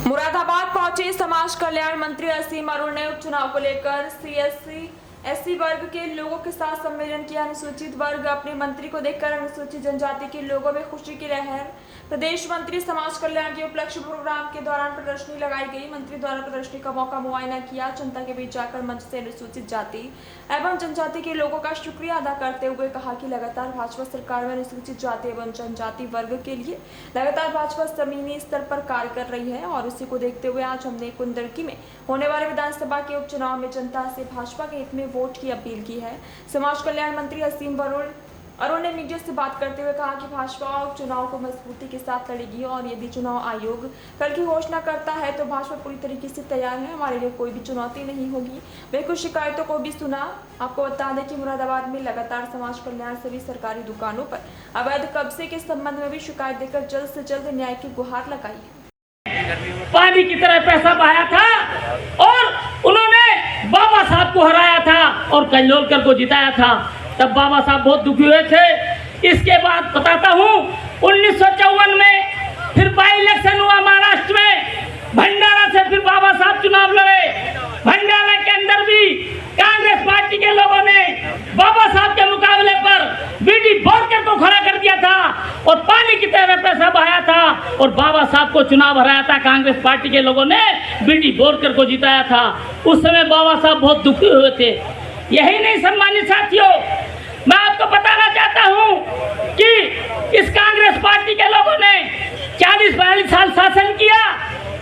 मुरादाबाद पहुंचे समाज कल्याण मंत्री असीम अरुण ने उपचुनाव को लेकर सीएससी एससी वर्ग के लोगों के साथ सम्मेलन किया। अनुसूचित वर्ग अपने मंत्री को देखकर अनुसूचित जनजाति के लोगों में खुशी की लहर। प्रदेश मंत्री समाज कल्याण के उपलक्ष्य प्रोग्राम के दौरान प्रदर्शनी लगाई गई। मंत्री द्वारा प्रदर्शनी का मौका मुआयना किया। जनता के बीच जाकर मंच से अनुसूचित जाति एवं जनजाति के लोगों का शुक्रिया अदा करते हुए कहा कि लगातार भाजपा सरकार में अनुसूचित जाति एवं जनजाति वर्ग के लिए लगातार भाजपा जमीनी स्तर पर कार्य कर रही है और उसी को देखते हुए आज हमने कुंदरकी में होने वाले विधानसभा के उपचुनाव में जनता से भाजपा के हित में वोट की अपील की है। समाज कल्याण मंत्री असीम अरुण ने मीडिया से बात करते हुए कहा कि भाजपा उपचुनाव को मजबूती के साथ लड़ेगी और यदि चुनाव आयोग कल की घोषणा करता है तो भाजपा पूरी तरीके से तैयार है। हमारे लिए कोई भी चुनौती नहीं होगी। वे कुछ शिकायतों को भी सुना। आपको बता दें कि मुरादाबाद में लगातार समाज कल्याण सभी सरकारी दुकानों पर अवैध कब्जे के संबंध में भी शिकायत देकर जल्द से जल्द न्याय की गुहार लगाई है। पानी की तरह पैसा बहाया था और उन्होंने बाबा साहब को हराया था और कंजोलकर को जिताया था। तब बाबा साहब बहुत दुखी हुए थे। इसके बाद बताता हूँ 1954 में फिर बाई इलेक्शन हुआ महाराष्ट्र में। भंडारा से फिर बाबा साहब चुनाव लड़े। भंडारा के अंदर भी कांग्रेस पार्टी के लोगों ने बाबा साहब के मुकाबले पर बीडी बोरकर को खड़ा कर दिया था और पानी की तरह पैसा बहाया था और बाबा साहब को चुनाव हराया था। कांग्रेस पार्टी के लोगों ने बीडी बोरकर को जिताया था। उस समय बाबा साहब बहुत दुखी हुए थे। यही नहीं सम्मानित साथियों, मैं आपको बताना चाहता हूं कि इस कांग्रेस पार्टी के लोगों ने 40-42 साल शासन किया।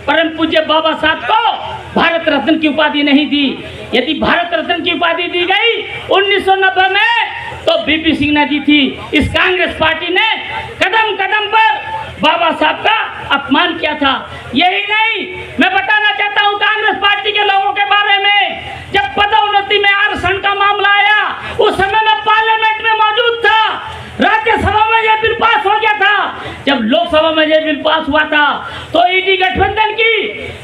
परम पूज्य बाबा साहब को भारत रत्न की उपाधि नहीं दी। यदि भारत रत्न की उपाधि दी गई 1990 में तो बीपी सिंह ने दी थी। इस कांग्रेस पार्टी ने कदम कदम पर बाबा साहब का अपमान किया था। यही नहीं, मैं बताना चाहता हूं कांग्रेस पार्टी के लोगों के बारे में। जब पदोन्नति में आरक्षण का मामला आया उस समय मैं पार्लियामेंट में मौजूद था। राज्यसभा में यह बिल पास हो गया था। जब लोकसभा में यह बिल पास हुआ था तो ईडी गठबंधन की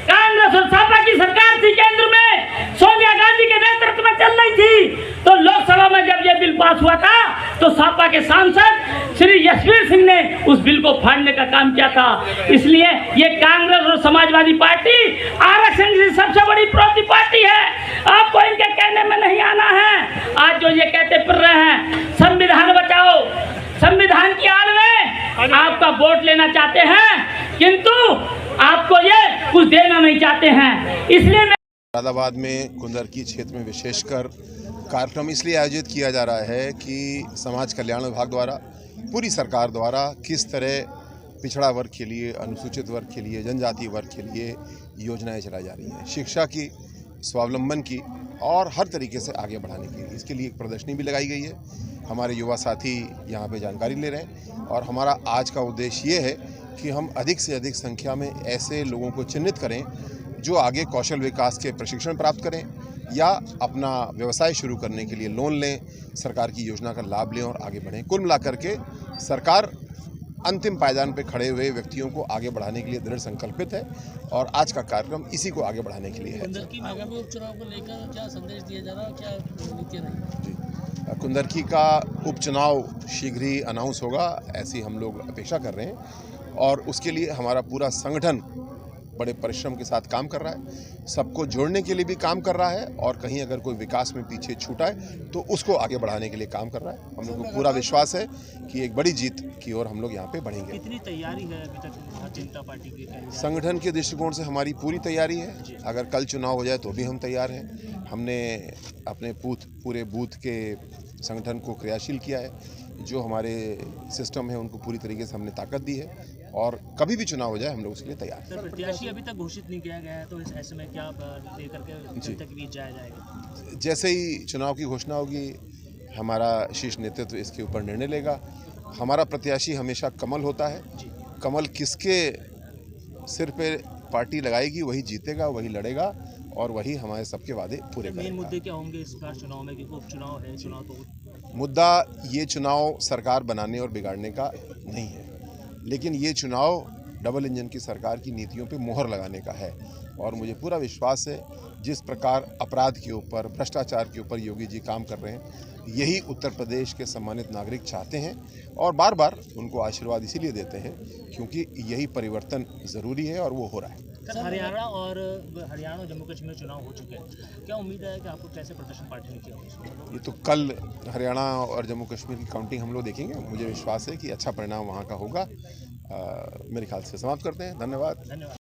कांग्रेस और सपा की सरकार थी केंद्र में, सोनिया गांधी के नेतृत्व में चल रही थी। तो लोकसभा में जब यह बिल पास हुआ था तो सपा के सांसद श्री यशवीर सिंह ने उस बिल को फाड़ने का काम किया था। इसलिए ये कांग्रेस और समाजवादी पार्टी आरक्षण की सबसे बड़ी विरोधी पार्टी है। आपको इनके कहने में नहीं आना है। आज जो ये कहते फिर रहे हैं संविधान बचाओ, संविधान की आड़ में आपका वोट लेना चाहते हैं किंतु आपको ये कुछ देना नहीं चाहते हैं। इसलिए मुरादाबाद में कुंदरकी क्षेत्र में विशेषकर कार्यक्रम इसलिए आयोजित किया जा रहा है कि समाज कल्याण विभाग द्वारा, पूरी सरकार द्वारा किस तरह पिछड़ा वर्ग के लिए, अनुसूचित वर्ग के लिए, जनजातीय वर्ग के लिए योजनाएं चलाई जा रही हैं, शिक्षा की, स्वावलंबन की और हर तरीके से आगे बढ़ाने के लिए। इसके लिए एक प्रदर्शनी भी लगाई गई है। हमारे युवा साथी यहाँ पे जानकारी ले रहे हैं और हमारा आज का उद्देश्य ये है कि हम अधिक से अधिक संख्या में ऐसे लोगों को चिन्हित करें जो आगे कौशल विकास के प्रशिक्षण प्राप्त करें या अपना व्यवसाय शुरू करने के लिए लोन लें, सरकार की योजना का लाभ लें और आगे बढ़ें। कुल मिलाकर के सरकार अंतिम पायदान पर खड़े हुए व्यक्तियों को आगे बढ़ाने के लिए दृढ़ संकल्पित है और आज का कार्यक्रम इसी को आगे बढ़ाने के लिए है। कुंदरकी में आगामी उपचुनाव को लेकर क्या संदेश दिया जा रहा है, क्या नीति रही? जी, कुंदरकी का उपचुनाव शीघ्र ही अनाउंस होगा, ऐसी हम लोग अपेक्षा कर रहे हैं और उसके लिए हमारा पूरा संगठन बड़े परिश्रम के साथ काम कर रहा है, सबको जोड़ने के लिए भी काम कर रहा है और कहीं अगर कोई विकास में पीछे छूटा है तो उसको आगे बढ़ाने के लिए काम कर रहा है। हम लोग को पूरा विश्वास है कि एक बड़ी जीत की ओर हम लोग यहाँ पे बढ़ेंगे। कितनी तैयारी है अभी तक भारतीय जनता पार्टी की? संगठन के दृष्टिकोण से हमारी पूरी तैयारी है। अगर कल चुनाव हो जाए तो भी हम तैयार हैं। हमने अपने पूरे बूथ के संगठन को क्रियाशील किया है। जो हमारे सिस्टम है उनको पूरी तरीके से हमने ताकत दी है और कभी भी चुनाव हो जाए हम लोग उसके लिए तैयार हैं। प्रत्याशी अभी तक घोषित नहीं किया गया है तो ऐसे में क्या लेकर के जनता के बीच जाया जाएगा? जैसे ही चुनाव की घोषणा होगी हमारा शीर्ष नेतृत्व इसके ऊपर निर्णय लेगा। हमारा प्रत्याशी हमेशा कमल होता है। कमल किसके सिर पे पार्टी लगाएगी वही जीतेगा, वही लड़ेगा और वही हमारे सबके वादे पूरे करेगा। मेन मुद्दे क्या होंगे इस बार चुनाव में, क्योंकि उपचुनाव है? चुनाव तो मुद्दा ये चुनाव सरकार बनाने और बिगाड़ने का नहीं है, लेकिन ये चुनाव डबल इंजन की सरकार की नीतियों पे मोहर लगाने का है और मुझे पूरा विश्वास है जिस प्रकार अपराध के ऊपर, भ्रष्टाचार के ऊपर योगी जी काम कर रहे हैं, यही उत्तर प्रदेश के सम्मानित नागरिक चाहते हैं और बार बार उनको आशीर्वाद इसीलिए देते हैं क्योंकि यही परिवर्तन ज़रूरी है और वो हो रहा है। सर, हरियाणा और जम्मू कश्मीर में चुनाव हो चुके हैं, क्या उम्मीद है कि आपको कैसे प्रदर्शन पार्टी ने किया होगा? ये तो कल हरियाणा और जम्मू कश्मीर की काउंटिंग हम लोग देखेंगे। मुझे विश्वास है कि अच्छा परिणाम वहाँ का होगा। मेरे ख्याल से समाप्त करते हैं। धन्यवाद।